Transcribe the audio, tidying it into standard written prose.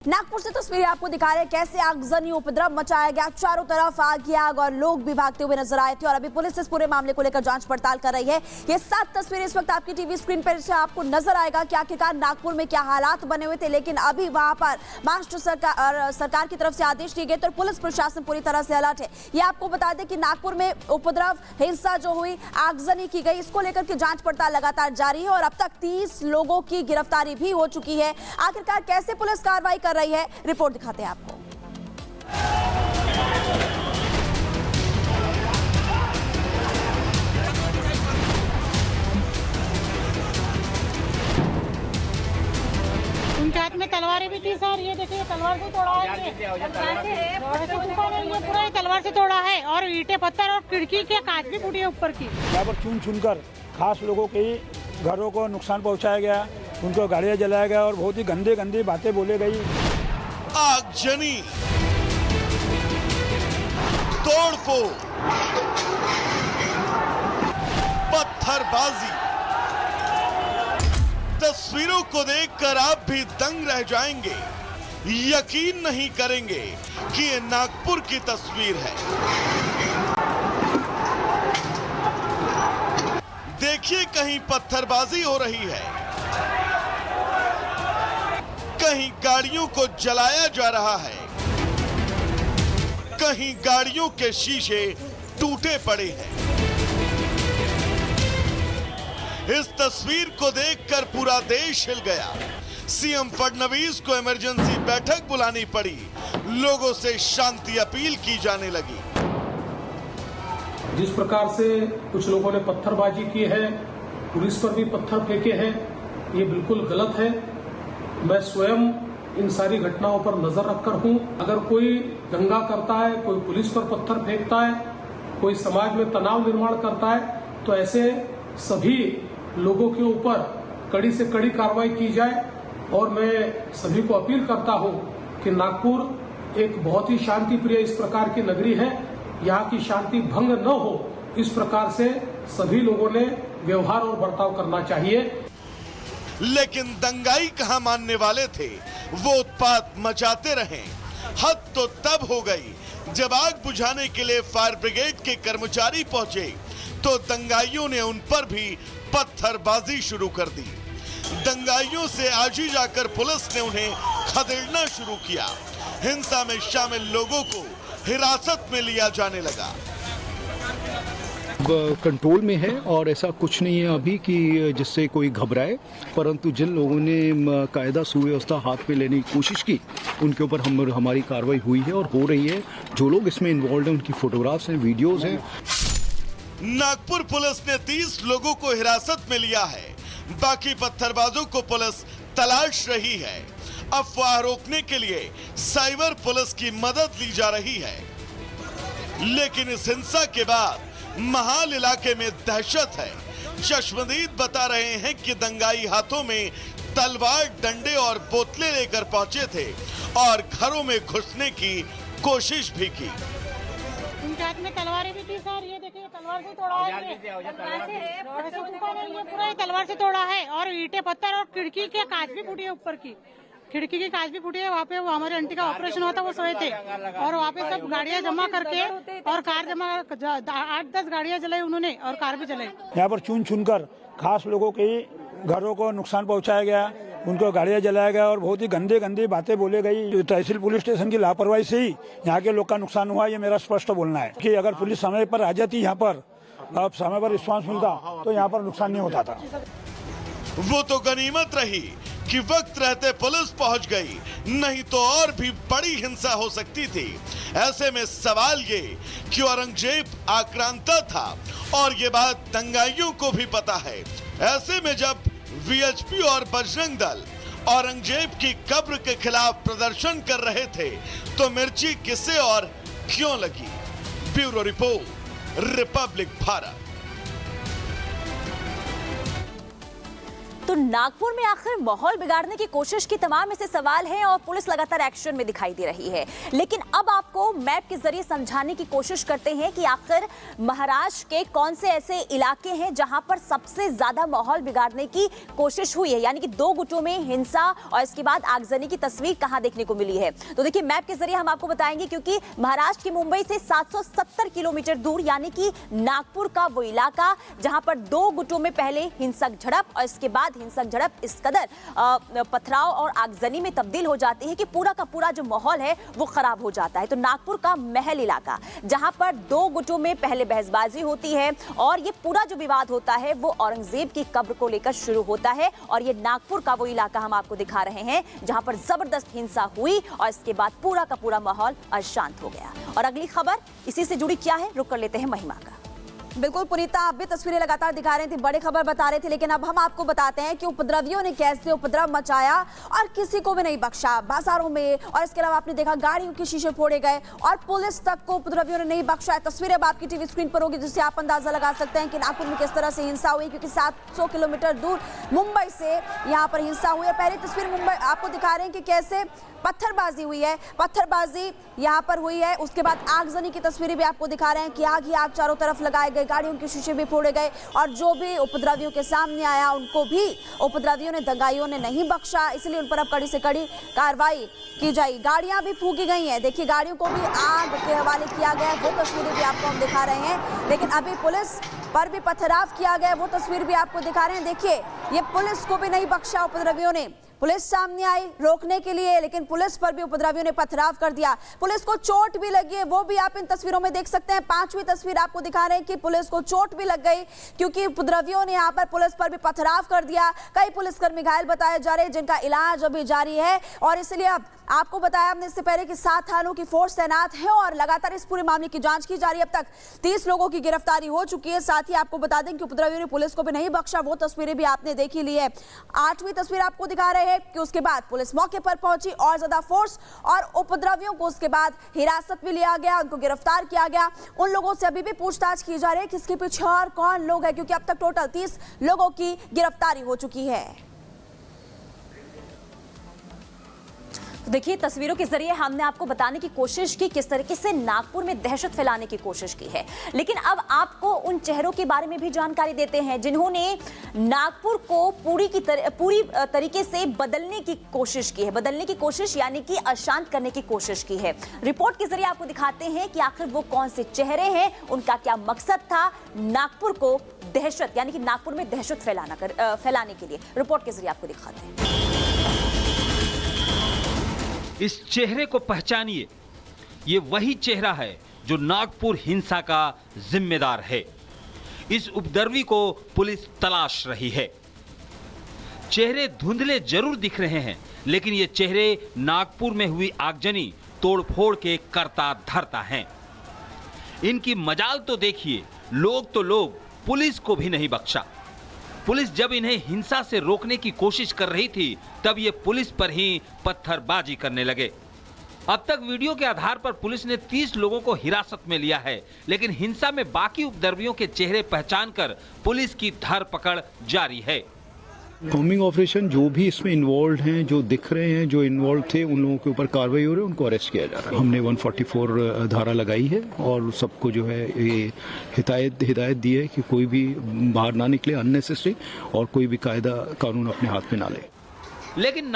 नागपुर से तस्वीरें आपको दिखा रहे हैं कैसे आगजनी उपद्रव मचाया गया। चारों तरफ आग ही आग और लोग भी भागते हुए नजर आए थे और अभी पुलिस इस पूरे मामले को लेकर जांच पड़ताल कर रही है। ये 7 तस्वीरें इस वक्त आपकी टीवी स्क्रीन पर से आपको नजर आएगा कि आखिरकार नागपुर में क्या हालात बने हुए थे। लेकिन अभी वहां पर महाराष्ट्र सरकार की तरफ से आदेश दिए गए तो पुलिस प्रशासन पूरी तरह से अलर्ट है। ये आपको बता दें कि नागपुर में उपद्रव हिंसा जो हुई, आगजनी की गई, इसको लेकर के जांच पड़ताल लगातार जारी है और अब तक 30 लोगों की गिरफ्तारी भी हो चुकी है। आखिरकार कैसे पुलिस कार्रवाई कर रही है, रिपोर्ट दिखाते हैं आपको। उनके हाथ में तलवारें भी थी सर, ये देखिए तलवार से तोड़ा है, ये पूरा तलवार से तोड़ा है और ईंटें पत्थर और खिड़की के कांच भी फूटी है ऊपर की। यहाँ पर चुन खास लोगों के घरों को नुकसान पहुंचाया गया, उनको गाड़ियां जलाया गया और बहुत ही गंदी बातें बोले गई। आगजनी, तोड़फोड़, पत्थरबाजी, तस्वीरों को देखकर आप भी दंग रह जाएंगे। यकीन नहीं करेंगे कि ये नागपुर की तस्वीर है। देखिए, कहीं पत्थरबाजी हो रही है, कहीं गाड़ियों को जलाया जा रहा है, कहीं गाड़ियों के शीशे टूटे पड़े हैं। इस तस्वीर को देखकर पूरा देश हिल गया। सीएम फडणवीस को इमरजेंसी बैठक बुलानी पड़ी, लोगों से शांति अपील की जाने लगी। जिस प्रकार से कुछ लोगों ने पत्थरबाजी की है, पुलिस पर भी पत्थर फेंके हैं, ये बिल्कुल गलत है। मैं स्वयं इन सारी घटनाओं पर नजर रखकर हूं। अगर कोई दंगा करता है, कोई पुलिस पर पत्थर फेंकता है, कोई समाज में तनाव निर्माण करता है, तो ऐसे सभी लोगों के ऊपर कड़ी से कड़ी कार्रवाई की जाए। और मैं सभी को अपील करता हूं कि नागपुर एक बहुत ही शांति प्रिय इस प्रकार की नगरी है, यहाँ की शांति भंग न हो, इस प्रकार से सभी लोगों ने व्यवहार और बर्ताव करना चाहिए। लेकिन दंगाई कहां मानने वाले थे, वो उत्पात मचाते रहे। हद तो तब हो गई जब आग बुझाने के लिए फायर ब्रिगेड के कर्मचारी पहुंचे तो दंगाइयों ने उन पर भी पत्थरबाजी शुरू कर दी। दंगाइयों से आज ही जाकर पुलिस ने उन्हें खदेड़ना शुरू किया। हिंसा में शामिल लोगों को हिरासत में लिया जाने लगा। कंट्रोल में है और ऐसा कुछ नहीं है अभी कि जिससे कोई घबराए, परंतु जिन लोगों ने कायदा सुव्यवस्था हाथ में लेने की कोशिश की उनके ऊपर हमारी कार्रवाई हुई है और हो रही है। जो लोग इसमें इन्वॉल्व हैं उनकी फोटोग्राफ्स हैं, वीडियोस हैं। नागपुर पुलिस ने 30 लोगों को हिरासत में लिया है, बाकी पत्थरबाजों को पुलिस तलाश रही है। अफवाह रोकने के लिए साइबर पुलिस की मदद ली जा रही है। लेकिन इस हिंसा के बाद महाल इलाके में दहशत है। चश्मदीद बता रहे हैं कि दंगाई हाथों में तलवार, डंडे और बोतलें लेकर पहुंचे थे और घरों में घुसने की कोशिश भी की। उनके हाथ में तलवारें भी थी सर, ये देखिए तलवार से तोड़ा है, ये पूरा तलवार से तोड़ा है और ईंटें पत्थर और खिड़की के कांच भी फूटी है ऊपर की। खिड़की की कांच भी फूटी है। वहाँ पे वो हमारे आंटी का ऑपरेशन हुआ था, वो सोए थे और वहाँ पे सब गाड़ियाँ जमा करके और कार जमा 8-10 गाड़ियाँ जलाई उन्होंने और कार भी जलाई। यहाँ पर चुन खास लोगों के घरों को नुकसान पहुंचाया गया, उनको गाड़ियां जलाया गया और बहुत ही गंदी बातें बोले गई। तहसील पुलिस स्टेशन की लापरवाही से ही यहाँ के लोग का नुकसान हुआ, ये मेरा स्पष्ट बोलना है कि अगर पुलिस समय पर आ जाती, यहाँ पर अब समय पर रिस्पांस मिलता तो यहाँ पर नुकसान नहीं होता था। वो तो गनीमत रही कि वक्त रहते पुलिस पहुंच गई, नहीं तो और भी बड़ी हिंसा हो सकती थी। ऐसे में सवाल ये कि औरंगजेब आक्रांता था और ये बात दंगाइयों को भी पता है। ऐसे में जब वीएचपी और बजरंग दल औरंगजेब की कब्र के खिलाफ प्रदर्शन कर रहे थे तो मिर्ची किसे और क्यों लगी? Bureau report, Republic Bharat. तो नागपुर में आखिर माहौल बिगाड़ने की कोशिश की तमाम ऐसे सवाल हैं और पुलिस लगातार एक्शन में दिखाई दे रही है। लेकिन अब आपको मैप के जरिए समझाने की कोशिश करते हैं कि आखिर महाराष्ट्र के कौन से ऐसे इलाके हैं जहां पर सबसे ज्यादा माहौल बिगाड़ने की कोशिश हुई है, यानी कि दो गुटों में हिंसा और इसके बाद आगजनी की तस्वीर कहां देखने को मिली है। तो देखिए मैप के जरिए हम आपको बताएंगे, क्योंकि महाराष्ट्र की मुंबई से 770 किलोमीटर दूर यानी कि नागपुर का वो इलाका जहां पर दो गुटों में पहले हिंसक झड़प और इसके बाद हिंसक झड़प इस कदर पथराव और आगजनी में तब्दील हो जाती है कि पूरा का पूरा जो माहौल है वो खराब हो जाता है। तो नागपुर का महल इलाका जहां पर दो गुटों में पहले बहसबाजी होती है और ये पूरा जो विवाद होता है वो औरंगजेब की कब्र को लेकर शुरू होता है और ये नागपुर का वो इलाका हम आपको दिखा रहे हैं जहां पर जबरदस्त हिंसा हुई और इसके बाद पूरा का पूरा माहौल अशांत हो गया। और अगली खबर इसी से जुड़ी क्या है, रुक कर लेते हैं महिमा का। बिल्कुल पुनीता, आप भी तस्वीरें लगातार दिखा रहे थे, बड़ी खबर बता रहे थे, लेकिन अब हम आपको बताते हैं कि उपद्रवियों ने कैसे उपद्रव मचाया और किसी को भी नहीं बख्शा बाजारों में। और इसके अलावा आपने देखा गाड़ियों के शीशे फोड़े गए और पुलिस तक को उपद्रवियों ने नहीं बख्शा है। तस्वीरें अब आपकी टीवी स्क्रीन पर होगी जिससे आप अंदाजा लगा सकते हैं कि नागपुर में किस तरह से हिंसा हुई, क्योंकि 700 किलोमीटर दूर मुंबई से यहाँ पर हिंसा हुई है। पहली तस्वीर मुंबई आपको दिखा रहे हैं कि कैसे पत्थरबाजी हुई है, पत्थरबाजी यहाँ पर हुई है। उसके बाद आगजनी की तस्वीरें भी आपको दिखा रहे हैं कि आग ही आग चारों तरफ लगाए गए, गाड़ियों के शीशे भी फोड़े गए और जो भी उपद्रवियों के सामने आया उनको भी उपद्रवियों ने, दंगाइयों ने नहीं बख्शा, इसलिए उन पर अब कड़ी से कड़ी कार्रवाई की जाएगी। गाड़ियां भी फूंकी गई हैं, देखिए गाड़ियों को भी आग के हवाले किया गया, वो तस्वीरें भी आपको हम दिखा रहे हैं। लेकिन अभी पुलिस पर भी पथराव किया गया, वो तस्वीर भी आपको दिखा रहे हैं। देखिए ये पुलिस को भी नहीं बख्शा उपद्रवियों ने, पुलिस सामने आई रोकने के लिए, लेकिन पुलिस पर भी उपद्रवियों ने पथराव कर दिया। पुलिस को चोट भी लगी है, वो भी आप इन तस्वीरों में देख सकते हैं। पांचवी तस्वीर आपको दिखा रहे हैं कि पुलिस को चोट भी लग गई क्योंकि उपद्रवियों ने यहाँ पर पुलिस पर भी पथराव कर दिया। कई पुलिसकर्मी घायल बताए जा रहे हैं जिनका इलाज अभी जारी है। और इसलिए अब आपको बताया हमने इससे पहले कि 7 थानों की फोर्स तैनात है और लगातार इस पूरे मामले की जांच की जा रही है। अब तक 30 लोगों की गिरफ्तारी हो चुकी है। साथ ही आपको बता दें कि उपद्रवियों ने पुलिस को भी नहीं बख्शा, वो तस्वीरें भी आपने देख ही ली है। 8वीं तस्वीर आपको दिखा रहे हैं कि उसके बाद पुलिस मौके पर पहुंची और ज्यादा फोर्स और उपद्रवियों को उसके बाद हिरासत में लिया गया, उनको गिरफ्तार किया गया। उन लोगों से अभी भी पूछताछ की जा रही है किसके पीछे और कौन लोग हैं, क्योंकि अब तक टोटल 30 लोगों की गिरफ्तारी हो चुकी है। देखिए तस्वीरों के जरिए हमने आपको बताने की कोशिश की किस तरीके से नागपुर में दहशत फैलाने की कोशिश की है, लेकिन अब आपको उन चेहरों के बारे में भी जानकारी देते हैं जिन्होंने नागपुर को पूरी तरीके से बदलने की कोशिश की है। बदलने की कोशिश यानी कि अशांत करने की कोशिश की है। रिपोर्ट के जरिए आपको दिखाते हैं कि आखिर वो कौन से चेहरे हैं, उनका क्या मकसद था नागपुर को दहशत यानी कि नागपुर में दहशत फैलाने के लिए। रिपोर्ट के जरिए आपको दिखाते हैं। इस चेहरे को पहचानिए, ये वही चेहरा है जो नागपुर हिंसा का जिम्मेदार है। इस उपद्रवी को पुलिस तलाश रही है। चेहरे धुंधले जरूर दिख रहे हैं, लेकिन ये चेहरे नागपुर में हुई आगजनी तोड़फोड़ के करता धरता हैं। इनकी मजाल तो देखिए, लोग पुलिस को भी नहीं बख्शा। पुलिस जब इन्हें हिंसा से रोकने की कोशिश कर रही थी तब ये पुलिस पर ही पत्थरबाजी करने लगे। अब तक वीडियो के आधार पर पुलिस ने 30 लोगों को हिरासत में लिया है, लेकिन हिंसा में बाकी उपद्रवियों के चेहरे पहचानकर पुलिस की धरपकड़ जारी है। कॉम्बिंग ऑपरेशन जो भी इसमें इन्वॉल्व हैं, जो दिख रहे हैं, जो इन्वॉल्व थे, उन लोगों के ऊपर कार्रवाई हो रही है, उनको अरेस्ट किया जा रहा है। हमने 144 धारा लगाई है और सबको जो है ये हिदायत दी है कि कोई भी बाहर ना निकले अननेसेसरी और कोई भी कायदा कानून अपने हाथ में ना ले। लेकिन